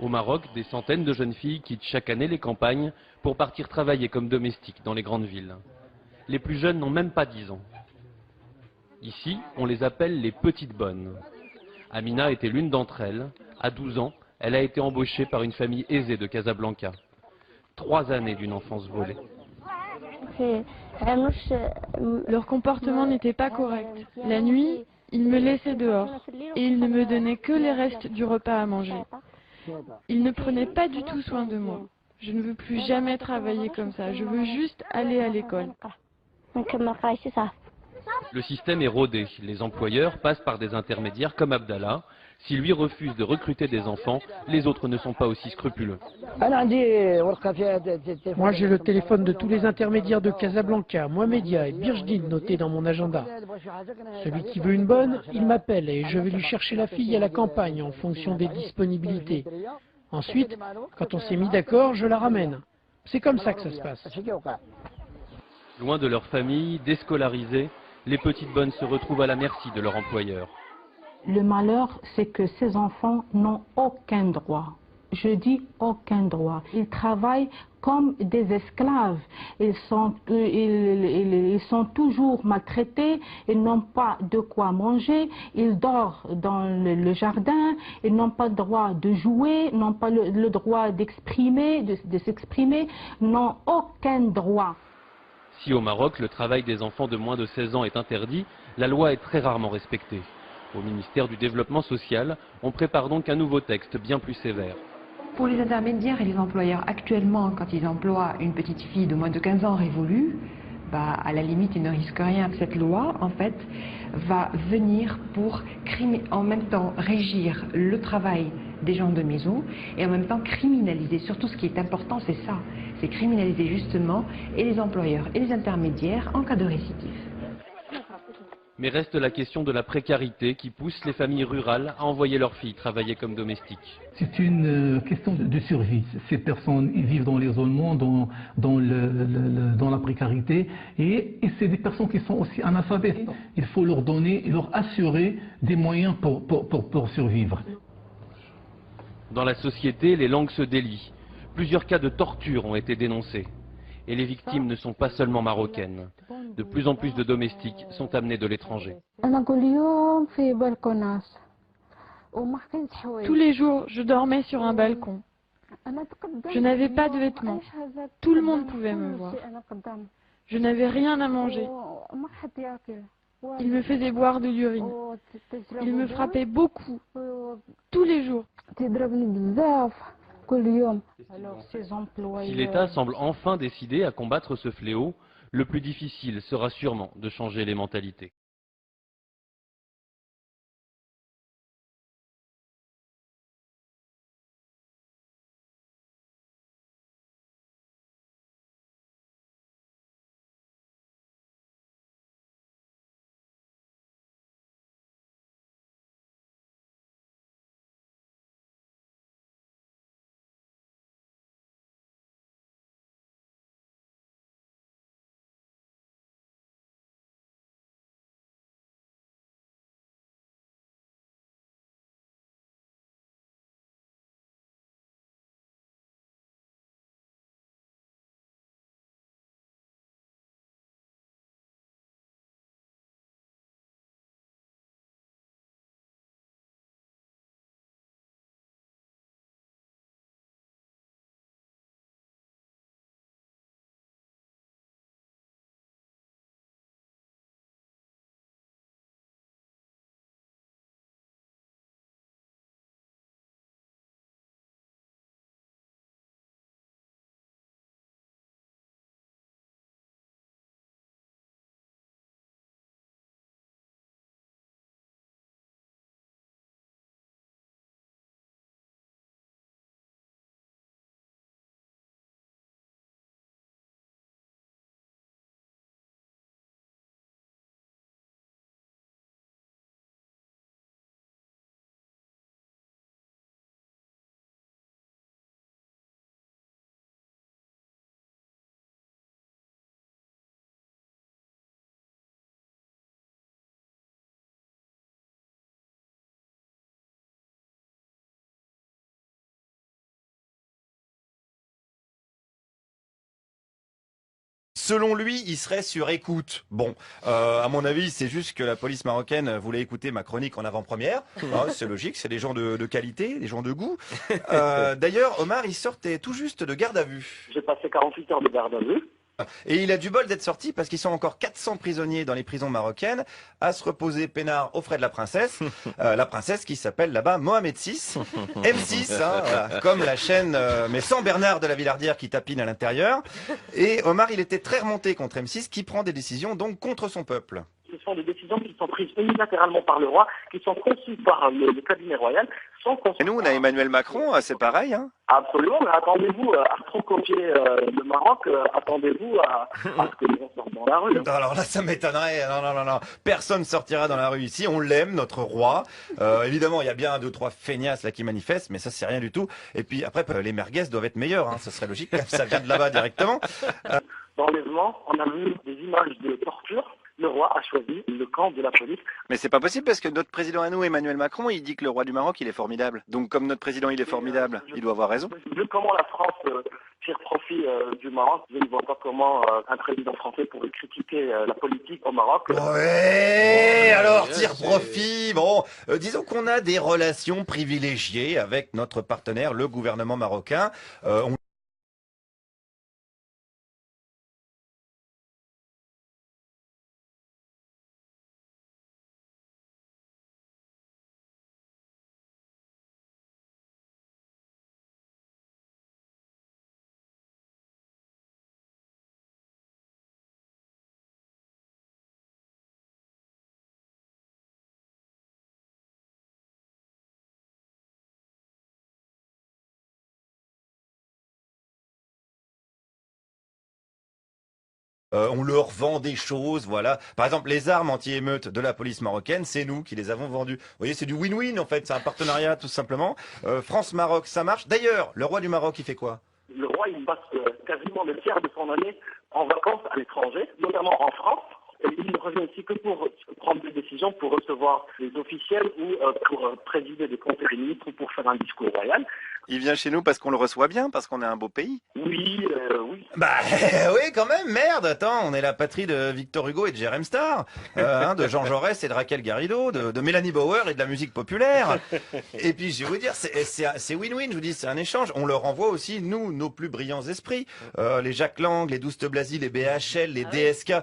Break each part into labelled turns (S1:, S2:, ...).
S1: Au Maroc, des centaines de jeunes filles quittent chaque année les campagnes pour partir travailler comme domestiques dans les grandes villes. Les plus jeunes n'ont même pas 10 ans. Ici, on les appelle les petites bonnes. Amina était l'une d'entre elles. À 12 ans, elle a été embauchée par une famille aisée de Casablanca. 3 années d'une enfance volée.
S2: Leur comportement n'était pas correct. La nuit, ils me laissaient dehors et ils ne me donnaient que les restes du repas à manger. Ils ne prenaient pas du tout soin de moi. Je ne veux plus jamais travailler comme ça. Je veux juste aller à l'école.
S1: Le système est rodé. Les employeurs passent par des intermédiaires comme Abdallah. Si lui refuse de recruter des enfants, les autres ne sont pas aussi scrupuleux.
S3: Moi, j'ai le téléphone de tous les intermédiaires de Casablanca, Mohamedia et Birjdine notés dans mon agenda. Celui qui veut une bonne, il m'appelle et je vais lui chercher la fille à la campagne en fonction des disponibilités. Ensuite, quand on s'est mis d'accord, je la ramène. C'est comme ça que ça se passe.
S1: Loin de leur famille, déscolarisées, les petites bonnes se retrouvent à la merci de leur employeur.
S4: Le malheur, c'est que ces enfants n'ont aucun droit. Je dis aucun droit. Ils travaillent comme des esclaves. Ils sont toujours maltraités. Ils n'ont pas de quoi manger. Ils dorment dans le jardin. Ils n'ont pas le droit de jouer, n'ont pas le droit d'exprimer, de s'exprimer, n'ont aucun droit.
S1: Si au Maroc, le travail des enfants de moins de 16 ans est interdit, la loi est très rarement respectée. Au ministère du Développement social, on prépare donc un nouveau texte bien plus sévère.
S5: Pour les intermédiaires et les employeurs, actuellement, quand ils emploient une petite fille de moins de 15 ans révolue, à la limite, ils ne risquent rien. Cette loi, en fait, va venir pour en même temps régir le travail des gens de maison et en même temps criminaliser. Surtout, ce qui est important, c'est ça. C'est criminaliser justement et les employeurs et les intermédiaires en cas de récidive.
S1: Mais reste la question de la précarité qui pousse les familles rurales à envoyer leurs filles travailler comme domestiques.
S6: C'est une question de survie. Ces personnes ils vivent dans l'isolement, dans la précarité et c'est des personnes qui sont aussi analphabètes. Il faut leur donner, leur assurer des moyens pour survivre.
S1: Dans la société, les langues se délient. Plusieurs cas de torture ont été dénoncés. Et les victimes ne sont pas seulement marocaines. De plus en plus de domestiques sont amenés de l'étranger.
S2: Tous les jours, je dormais sur un balcon. Je n'avais pas de vêtements. Tout le monde pouvait me voir. Je n'avais rien à manger. Il me faisait boire de l'urine. Il me frappait beaucoup, tous les jours.
S1: Si l'État semble enfin décidé à combattre ce fléau, le plus difficile sera sûrement de changer les mentalités.
S7: Selon lui, il serait sur écoute. Bon, à mon avis, c'est juste que la police marocaine voulait écouter ma chronique en avant-première. C'est logique, c'est des gens de qualité, des gens de goût. D'ailleurs, Omar, il sortait tout juste de garde à vue.
S8: J'ai passé 48 heures de garde à vue.
S7: Et il a du bol d'être sorti parce qu'ils sont encore 400 prisonniers dans les prisons marocaines à se reposer peinard aux frais de la princesse qui s'appelle là-bas Mohamed VI, M6, hein, voilà, comme la chaîne, mais sans Bernard de la Villardière qui tapine à l'intérieur. Et Omar, il était très remonté contre M6 qui prend des décisions donc contre son peuple.
S8: Ce sont des décisions qui sont prises unilatéralement par le roi, qui sont conçues par le cabinet royal.
S7: Et nous, on a Emmanuel Macron, c'est pareil. Hein.
S8: Absolument, mais attendez-vous à trop copier le Maroc, attendez-vous à ce que les gens sortent dans la rue. Hein.
S7: Alors là, ça m'étonnerait. Non. Personne sortira dans la rue ici. On l'aime, notre roi. Évidemment, il y a bien 2 ou 3 feignasses là qui manifestent, mais ça, c'est rien du tout. Et puis après, les merguez doivent être meilleures. Hein. Ça serait logique, ça vient de là-bas directement.
S8: Dans l'enlèvement, on a vu des images de torture. Le roi a choisi le camp de la police.
S7: Mais c'est pas possible parce que notre président à nous, Emmanuel Macron, il dit que le roi du Maroc, il est formidable. Donc comme notre président, il est formidable, il doit avoir raison.
S8: Vu comment la France tire profit du Maroc, je ne vois pas comment un président français pourrait critiquer la politique au Maroc.
S7: Ouais, alors tire profit. Bon, disons qu'on a des relations privilégiées avec notre partenaire, le gouvernement marocain. On leur vend des choses, voilà. Par exemple, les armes anti-émeutes de la police marocaine, c'est nous qui les avons vendues. Vous voyez, c'est du win-win en fait, c'est un partenariat tout simplement. France-Maroc, ça marche. D'ailleurs, le roi du Maroc, il fait quoi?
S8: Le roi, il passe quasiment le tiers de son année en vacances à l'étranger, notamment en France. Et il ne revient ici que pour prendre des décisions, pour recevoir les officiels ou pour présider des conseils des ministres ou pour faire un discours royal.
S7: Il vient chez nous parce qu'on le reçoit bien, parce qu'on est un beau pays.
S8: Oui.
S7: Bah oui, quand même, merde, attends, on est la patrie de Victor Hugo et de Jérém Star, de Jean Jaurès et de Raquel Garrido, de Mélanie Bauer et de la musique populaire. Et puis je vais vous dire, c'est win-win, je vous dis, c'est un échange. On leur envoie aussi, nous, nos plus brillants esprits, les Jacques Lang, les Douste Blazy, les BHL, les DSK,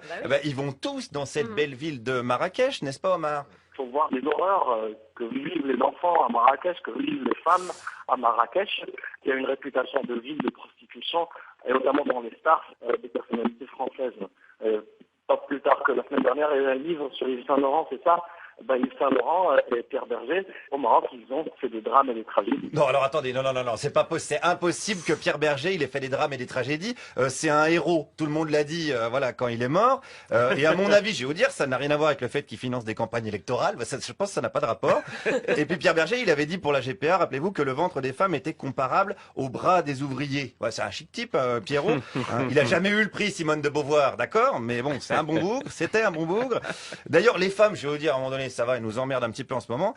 S7: ils vont tous dans cette belle ville de Marrakech, n'est-ce pas Omar?
S8: Il faut voir les horreurs que vivent les enfants à Marrakech, que vivent les femmes à Marrakech. Il y a une réputation de ville de prostitution, et notamment dans les stars des personnalités françaises. Pas plus tard que la semaine dernière, il y a eu un livre sur Yves Saint-Laurent, c'est ça? Yves Saint-Laurent et Pierre Berger, au Maroc, ils ont fait des drames et des tragédies.
S7: Non, alors attendez, non, c'est impossible que Pierre Berger, il ait fait des drames et des tragédies. C'est un héros, tout le monde l'a dit, voilà, quand il est mort. Et à mon avis, je vais vous dire, ça n'a rien à voir avec le fait qu'il finance des campagnes électorales. Je pense que ça n'a pas de rapport. Et puis Pierre Berger, il avait dit pour la GPA, rappelez-vous que le ventre des femmes était comparable au bras des ouvriers. Ouais, c'est un chic type, Pierrot. Hein, il a jamais eu le prix Simone de Beauvoir, d'accord? Mais bon, c'est un bon bougre, c'était un bon bougre. D'ailleurs, les femmes, je vais vous dire, à un moment donné, ça va, ils nous emmerdent un petit peu en ce moment.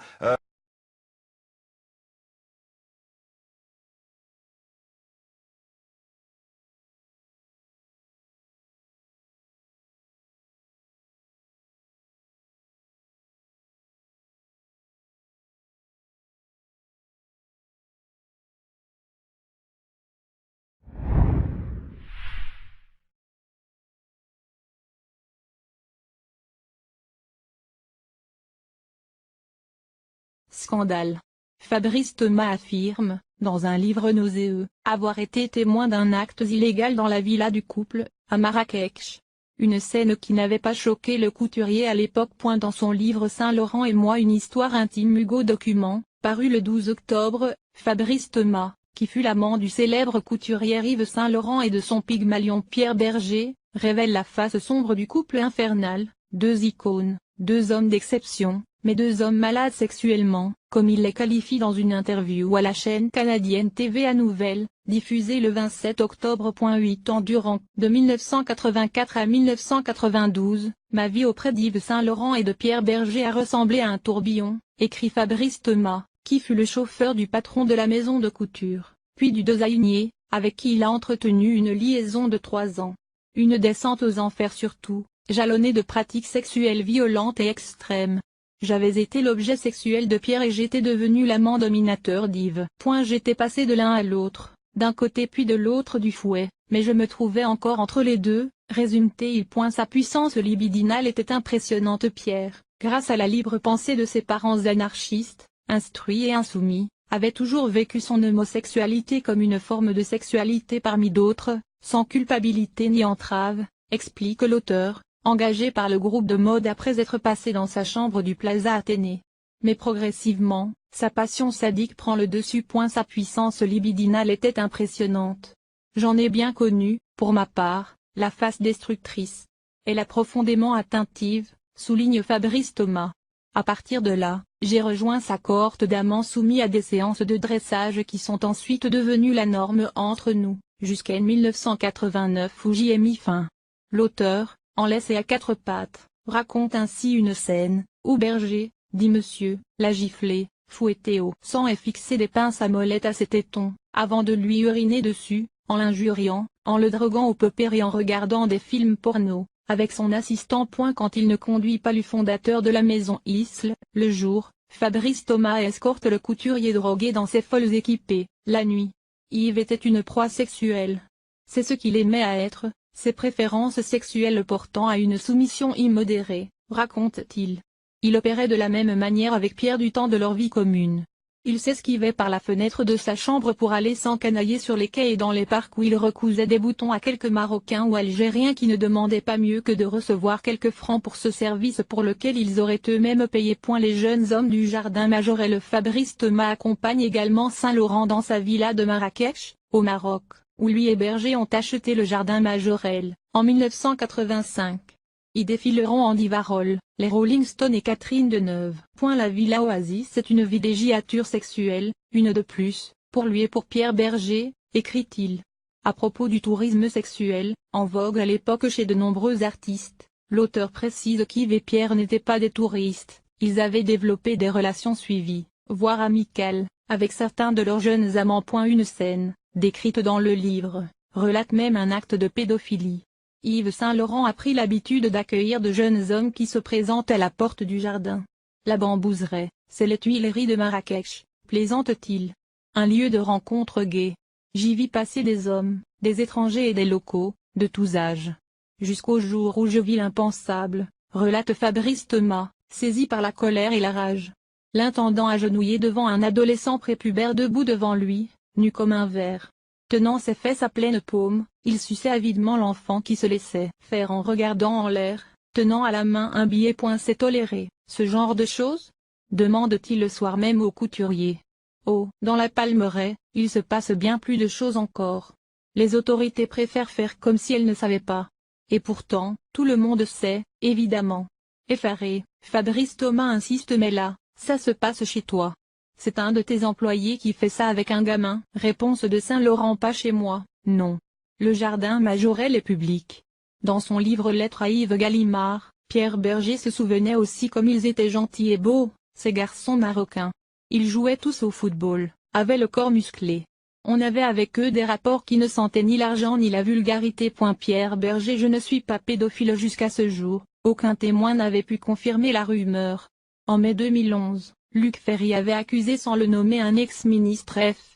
S9: Scandale. Fabrice Thomas affirme, dans un livre nauséeux, avoir été témoin d'un acte illégal dans la villa du couple, à Marrakech. Une scène qui n'avait pas choqué le couturier à l'époque. Dans son livre Saint-Laurent et moi, une histoire intime Hugo Document, paru le 12 octobre, Fabrice Thomas, qui fut l'amant du célèbre couturier Yves Saint-Laurent et de son Pygmalion Pierre Berger, révèle la face sombre du couple infernal, 2 icônes, 2 hommes d'exception, mais 2 hommes malades sexuellement, comme il les qualifie dans une interview à la chaîne canadienne TVA Nouvelle, diffusée le 27 octobre. 8 ans durant, de 1984 à 1992, ma vie auprès d'Yves Saint-Laurent et de Pierre Berger a ressemblé à un tourbillon, écrit Fabrice Thomas, qui fut le chauffeur du patron de la maison de couture, puis du designer, avec qui il a entretenu une liaison de 3 ans. Une descente aux enfers surtout, jalonnée de pratiques sexuelles violentes et extrêmes. J'avais été l'objet sexuel de Pierre et j'étais devenu l'amant dominateur d'Yves. J'étais passé de l'un à l'autre, d'un côté puis de l'autre du fouet, mais je me trouvais encore entre les deux, résume-t-il. Sa puissance libidinale était impressionnante. Pierre, grâce à la libre pensée de ses parents anarchistes, instruits et insoumis, avait toujours vécu son homosexualité comme une forme de sexualité parmi d'autres, sans culpabilité ni entrave, explique l'auteur, engagé par le groupe de mode après être passé dans sa chambre du Plaza Athénée. Mais progressivement, sa passion sadique prend le dessus. Sa puissance libidinale était impressionnante. J'en ai bien connu, pour ma part, la face destructrice. Elle est profondément attentive, souligne Fabrice Thomas. À partir de là, j'ai rejoint sa cohorte d'amants soumis à des séances de dressage qui sont ensuite devenues la norme entre nous, jusqu'à 1989 où j'y ai mis fin. L'auteur, en laisse et à quatre pattes, raconte ainsi une scène, où Berger, dit monsieur, l'a giflé, fouetté au sang et fixé des pinces à mollette à ses tétons, avant de lui uriner dessus, en l'injuriant, en le droguant au popper et en regardant des films porno, avec son assistant. Quand il ne conduit pas le fondateur de la maison Isle, le jour, Fabrice Thomas escorte le couturier drogué dans ses folles équipées, la nuit. Yves était une proie sexuelle. C'est ce qu'il aimait à être, ses préférences sexuelles portant à une soumission immodérée, raconte-t-il. Il opérait de la même manière avec Pierre du temps de leur vie commune. Il s'esquivait par la fenêtre de sa chambre pour aller s'encanailler sur les quais et dans les parcs où il recousait des boutons à quelques Marocains ou Algériens qui ne demandaient pas mieux que de recevoir quelques francs pour ce service pour lequel ils auraient eux-mêmes payé. Les jeunes hommes du jardin Majorel. Fabrice Thomas accompagne également Saint-Laurent dans sa villa de Marrakech, au Maroc, où lui et Berger ont acheté le jardin Majorel, en 1985. Y défileront Andy Warhol, les Rolling Stones et Catherine Deneuve. La Villa Oasis est une villégiature sexuelle, une de plus, pour lui et pour Pierre Berger, écrit-il. À propos du tourisme sexuel, en vogue à l'époque chez de nombreux artistes, l'auteur précise qu'Yves et Pierre n'étaient pas des touristes, ils avaient développé des relations suivies, voire amicales, avec certains de leurs jeunes amants. Une scène, décrite dans le livre, relate même un acte de pédophilie. Yves Saint-Laurent a pris l'habitude d'accueillir de jeunes hommes qui se présentent à la porte du jardin. La Bambouseraie, c'est les Tuileries de Marrakech, plaisante-t-il. Un lieu de rencontre gai. J'y vis passer des hommes, des étrangers et des locaux, de tous âges. Jusqu'au jour où je vis l'impensable, relate Fabrice Thomas, saisi par la colère et la rage. L'intendant agenouillé devant un adolescent prépubère debout devant lui, nu comme un verre. Tenant ses fesses à pleine paume, il suçait avidement l'enfant qui se laissait faire en regardant en l'air, tenant à la main un billet. C'est toléré, ce genre de choses? Demande-t-il le soir même au couturier. Oh, dans la Palmeraie, il se passe bien plus de choses encore. Les autorités préfèrent faire comme si elles ne savaient pas. Et pourtant, tout le monde sait, évidemment. Effaré, Fabrice Thomas insiste. Mais là, ça se passe chez toi. C'est un de tes employés qui fait ça avec un gamin. Réponse de Saint-Laurent. Pas chez moi, non. Le jardin Majorel est public. Dans son livre Lettre à Yves Gallimard, Pierre Berger se souvenait aussi comme ils étaient gentils et beaux, ces garçons marocains. Ils jouaient tous au football, avaient le corps musclé. On avait avec eux des rapports qui ne sentaient ni l'argent ni la vulgarité. Pierre Berger. Je ne suis pas pédophile jusqu'à ce jour, aucun témoin n'avait pu confirmer la rumeur. En mai 2011, Luc Ferry avait accusé sans le nommer un ex-ministre F.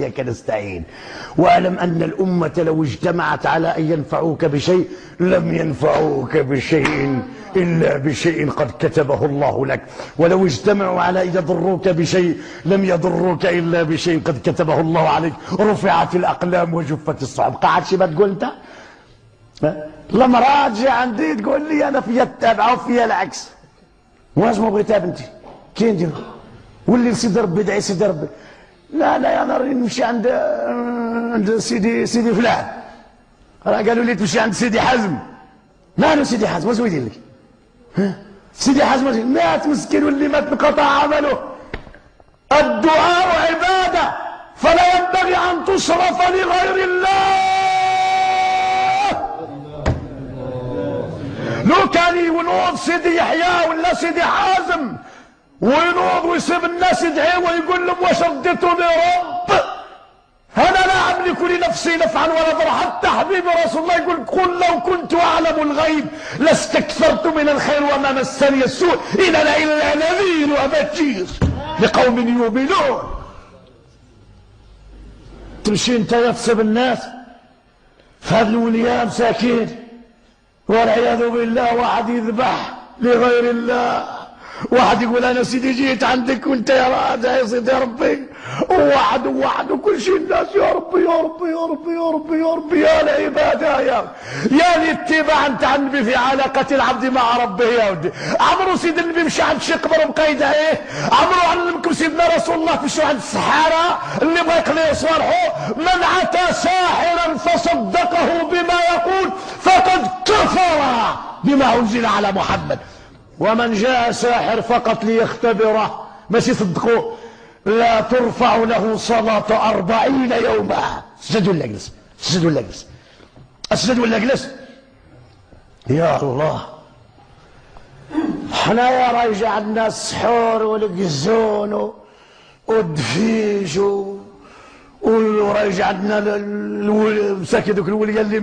S10: إياك نستعين. واعلم أن الأمة لو اجتمعت على أن ينفعوك بشيء لم ينفعوك بشيء إلا بشيء قد كتبه الله لك، ولو اجتمعوا على أن يضروك بشيء لم يضروك إلا بشيء قد كتبه الله عليك. رفعت الأقلام وجفت الصحف. قاعد شي بتقول أنت؟ لما راجع عندي تقول لي أنا فيها التابعة وفيها العكس. واش ما بغيتها بنتي؟ كي ندير؟ واللي سيدي ربي دعي سيدي ربي. لا يا ناري نمشي عند سيدي فلان. راه قالوا لي تمشي عند سيدي حزم. مالو سيدي حزم؟ واش هو يدير لك؟ سيدي حزم مات مسكين واللي مات انقطع عمله. الدعاء عبادة فلا ينبغي أن تصرف لغير الله. لو كان ينوض سيدي يحيى ولا سيدي حازم وينوض ويسيب الناس يدعي ويقول لهم واش رديتوني رب، انا لا املك لنفسي نفعا ولا ضرا. حتى حبيبي رسول الله يقول قل لو كنت اعلم الغيب لاستكثرت من الخير وما مسني السوء ان انا الا نذير وبشير لقوم يؤمنون. تمشي انت تسب الناس في هذه الوليان مساكين والعياذ بالله، واحد يذبح لغير الله، واحد يقول انا سيدي جيت عندك وانت يا راجع يا سيدي يا ربي، وواحد وكل شيء الناس يا ربي يا ربي يا ربي يا ربي يا ربي يا العباده يا الاتباع انت النبي في علاقه العبد مع ربه يا ودي. عمرو سيدي النبي مشى عند شي قبر وبقى يدعيه. عمرو علمكم سيدنا رسول الله في شو عند السحاره اللي بغى يقلي صالحه من اتى ساحرا فصدقه بما يقول فقد كفر بما انزل على محمد، ومن جاء ساحر فقط ليختبره ماشي صدقوه لا ترفع له صلاة 40 يوما. اسجد ولا اجلس؟ اسجد ولا اجلس؟ اسجد ولا اجلس؟ يا الله. حنايا رايجة عندنا السحور والقزون والدفيج ورايجة عندنا مساكين دوك الوليان اللي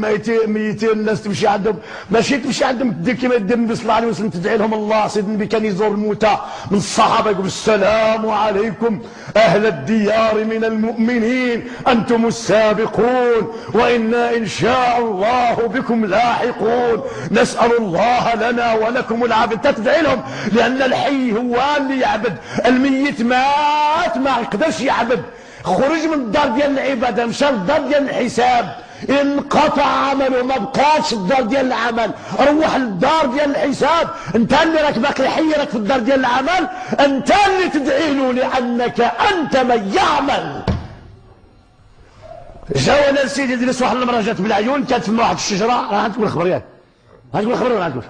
S10: ميتين الناس تمشي عندهم، ماشي تمشي عندهم تدير كيما يدير النبي صلى الله عليه وسلم تدعي لهم الله. سيدنا النبي كان يزور الموتى من الصحابه يقول السلام عليكم اهل الديار من المؤمنين انتم السابقون وانا ان شاء الله بكم لاحقون نسال الله لنا ولكم العافيه. تدعي لهم لان الحي هو اللي يعبد، الميت مات ما يقدرش يعبد. خرج من الدار ديال العباده مشى للدار ديال الحساب، انقطع عمله ما بقاش الدار ديال العمل، روح للدار ديال الحساب. انت اللي راك باقي حي راك في الدار ديال العمل، انت اللي تدعي له لانك انت من يعمل. جاونا سيدي ادريس واحد المراه جات بالعيون كانت فما واحد الشجره، راه غتقول الخبر ياك غتقول الخبر ولا غتقول؟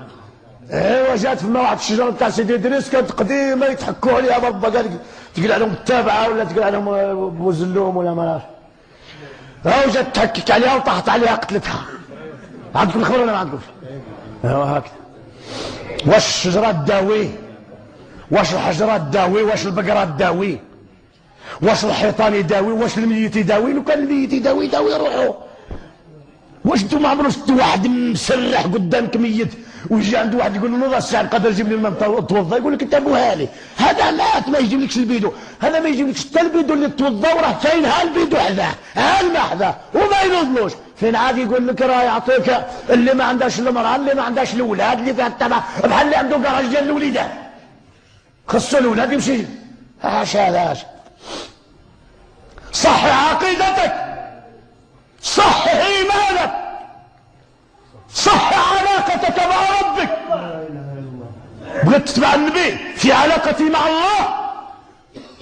S10: ايوا جات فما واحد الشجره تاع سيدي ادريس كانت قديمه يتحكوا عليها بابا قال تقلع لهم التابعه ولا تقلع لهم بوزلوم ولا ما ها جات تحكك عليها وطاحت عليها قتلتها. عندكم الخبر ولا ما عندكمش؟ ايوا هكذا. واش الشجره تداوي؟ واش الحجره تداوي؟ واش البقره تداوي؟ واش الحيطان يداوي؟ واش الميت يداوي؟ لو كان الميت يداوي روحه. واش انتم ما عمرو شفتوا واحد مسرح قدامك ميت ويجي عنده واحد يقول له نوض الساعه قادر يجيب لي الماء توضا، يقول لك انت ابوها لي هذا مات ما يجيبلكش البيدو، هذا ما يجيبلكش حتى البيدو اللي توضا وراه كاين ها البيدو حذاه ها الماء حذاه وما ينوضلوش. فين عاد يقول لك راه يعطيك اللي ما عندهاش المراه اللي ما عندهاش الاولاد اللي فيها التبع بحال اللي عنده كراج ديال الوليدات خصو الاولاد يمشي. هاش صحح عقيدتك، صحح ايمانك، صحح علاقتك مع ربك. بغيت تتبع النبي في علاقتي مع الله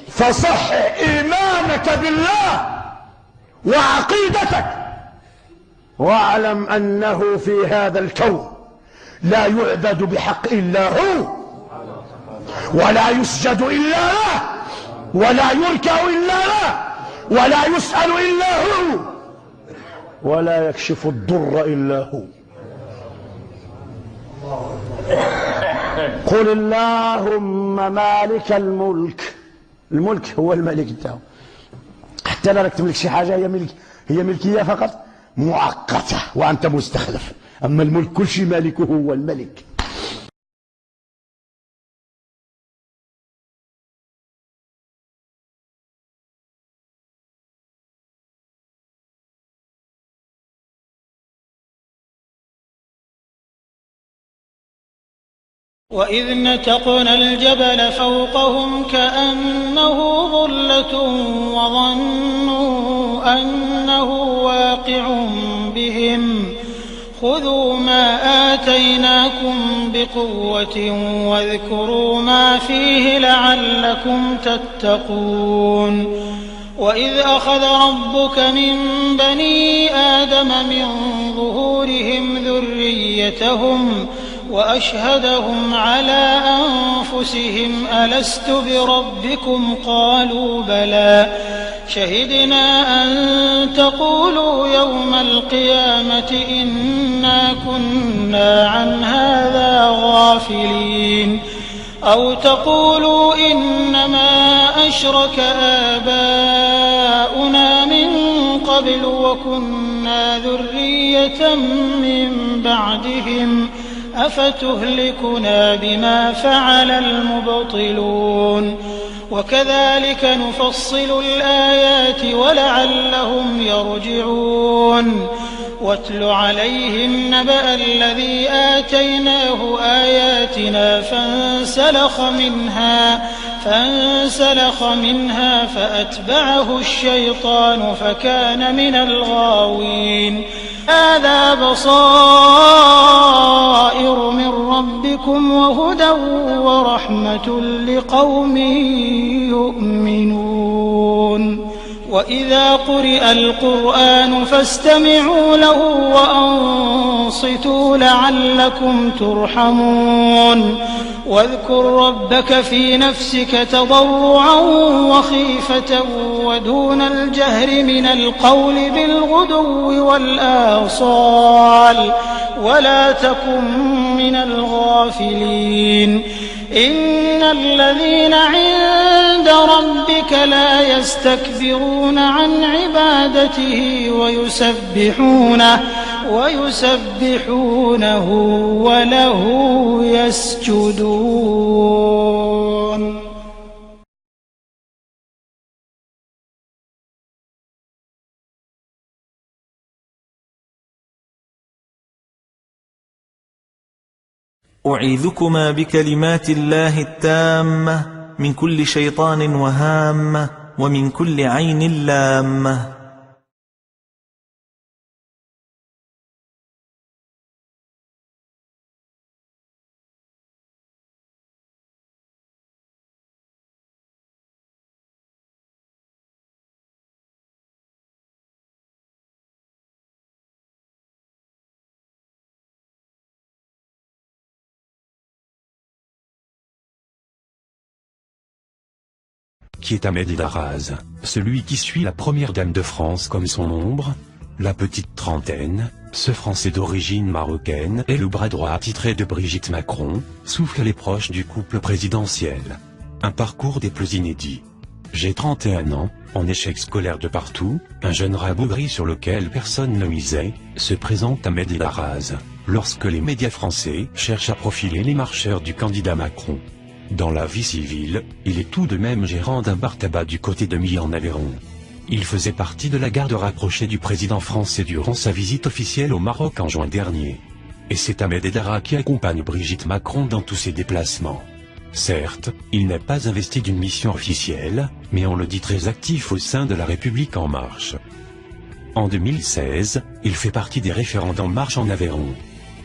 S10: فصحح ايمانك بالله وعقيدتك، واعلم انه في هذا الكون لا يعبد بحق الا هو، ولا يسجد الا له، ولا يركع الا له، ولا يسأل الا هو، ولا يكشف الضر الا هو. قل اللهم مالك الملك، الملك هو الملك بتاعه، حتى لا راك تملك شي حاجه هي ملكيه فقط مؤقته وانت مستخلف، اما الملك كل شيء مالكه هو الملك.
S11: وإذ نتقنا الجبل فوقهم كأنه ظلة وظنوا أنه واقع بهم خذوا ما آتيناكم بقوة واذكروا ما فيه لعلكم تتقون وإذ أخذ ربك من بني آدم من ظهورهم ذريتهم وأشهدهم على أنفسهم ألست بربكم قالوا بلى شهدنا أن تقولوا يوم القيامة إنا كنا عن هذا غافلين أو تقولوا إنما أشرك آباؤنا من قبل وكنا ذرية من بعدهم أفتهلكنا بما فعل المبطلون وكذلك نفصل الآيات ولعلهم يرجعون واتل عليهم نبأ الذي آتيناه آياتنا فانسلخ منها فأتبعه الشيطان فكان من الغاوين هذا بصائر من ربكم وهدى ورحمة لقوم يؤمنون وإذا قرئ القرآن فاستمعوا له وأنصتوا لعلكم ترحمون واذكر ربك في نفسك تضرعا وخيفة ودون الجهر من القول بالغدو والآصال ولا تكن من الغافلين إن الذين عند ربك لا يستكبرون عن عبادته ويسبحونه وله يسجدون
S12: أعيذكما بكلمات الله التامة من كل شيطان وهامة ومن كل عين لامة.
S13: Qui est Ahmed Daraz, celui qui suit la première dame de France comme son ombre. La petite trentaine, ce Français d'origine marocaine est le bras droit attitré de Brigitte Macron, soufflent les proches du couple présidentiel. Un parcours des plus inédits. J'ai 31 ans, en échec scolaire de partout, un jeune rabougri sur lequel personne ne misait, se présente Ahmed Daraz, lorsque les médias français cherchent à profiler les marcheurs du candidat Macron. Dans la vie civile, il est tout de même gérant d'un bar-tabac du côté de Milly en Aveyron. Il faisait partie de la garde rapprochée du président français durant sa visite officielle au Maroc en juin dernier. Et c'est Ahmed Daraz qui accompagne Brigitte Macron dans tous ses déplacements. Certes, il n'est pas investi d'une mission officielle, mais on le dit très actif au sein de La République En Marche. En 2016, il fait partie des référents d'En Marche en Aveyron.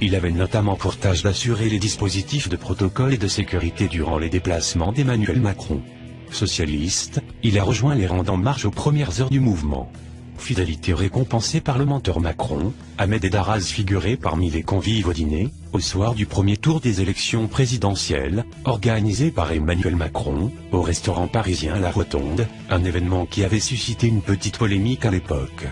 S13: Il avait notamment pour tâche d'assurer les dispositifs de protocole et de sécurité durant les déplacements d'Emmanuel Macron. Socialiste, il a rejoint les rangs d'En Marche aux premières heures du mouvement. Fidélité récompensée par le menteur Macron, Ahmed Daraz figurait parmi les convives au dîner, au soir du premier tour des élections présidentielles, organisé par Emmanuel Macron, au restaurant parisien La Rotonde, un événement qui avait suscité une petite polémique à l'époque.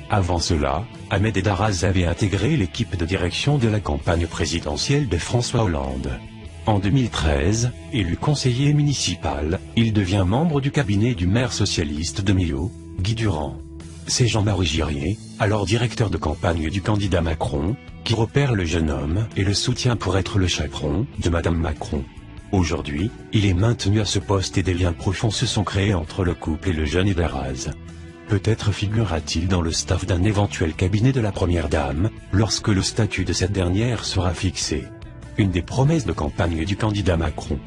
S13: Avant cela, Ahmed Daraz avait intégré l'équipe de direction de la campagne présidentielle de François Hollande. En 2013, élu conseiller municipal, il devient membre du cabinet du maire socialiste de Millau, Guy Durand. C'est Jean-Marie Girier, alors directeur de campagne du candidat Macron, qui repère le jeune homme et le soutient pour être le chaperon de Madame Macron. Aujourd'hui, il est maintenu à ce poste et des liens profonds se sont créés entre le couple et le jeune Daraz. Peut-être figurera-t-il dans le staff d'un éventuel cabinet de la première dame, lorsque le statut de cette dernière sera fixé. une des promesses de campagne du candidat Macron.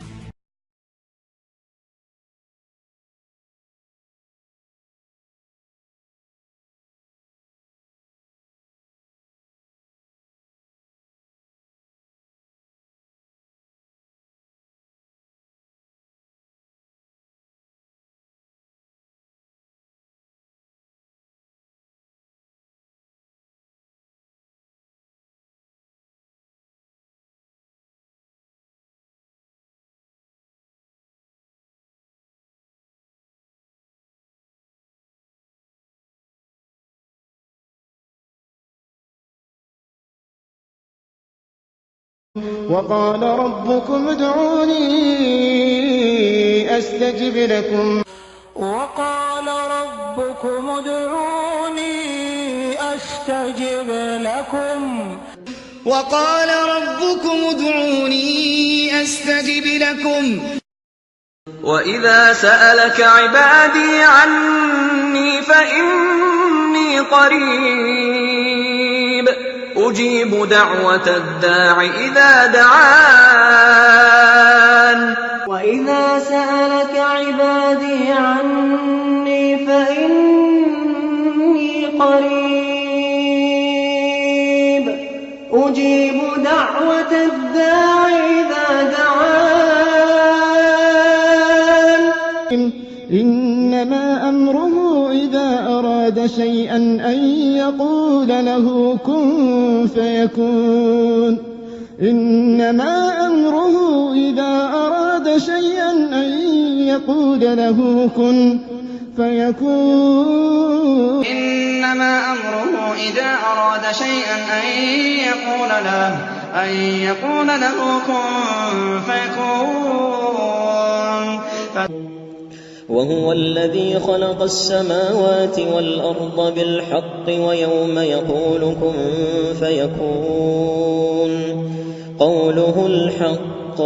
S11: وقال ربكم ادعوني أستجب لكم وقال ربكم ادعوني أستجب لكم وقال ربكم ادعوني أستجب لكم
S14: وإذا سألك عبادي عني فإني قريب أجيب دعوة الداع إذا دعان
S15: وإذا سألك عبادي عني فإني قريب أجيب دعوة الداع إذا دعان
S11: إنما أمره إذا أراد شيئا أن يقول له كن فيكون إنما أمره إذا أراد شيئا أن يقول له كن فيكون
S14: إنما أمره إذا أراد شيئا أن يقول له كن فيكون
S15: وهو الذي خلق السماوات والأرض بالحق ويوم يقول كن فيكون قوله الحق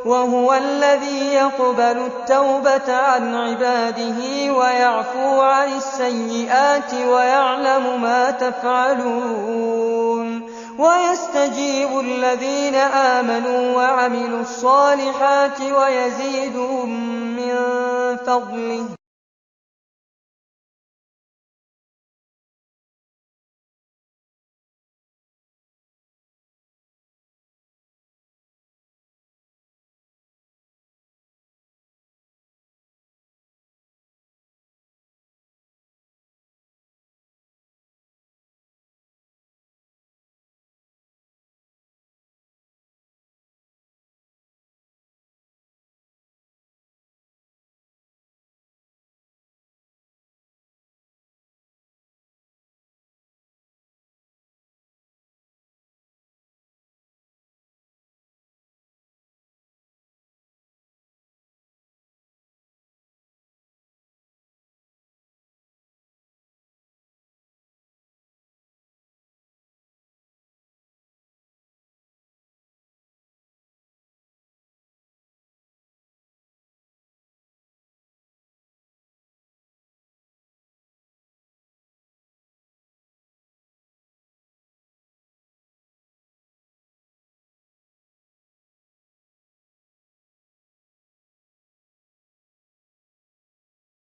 S14: وهو الذي يقبل التوبة عن عباده ويعفو عن السيئات ويعلم ما تفعلون ويستجيب الذين آمنوا وعملوا الصالحات ويزيدهم من فضله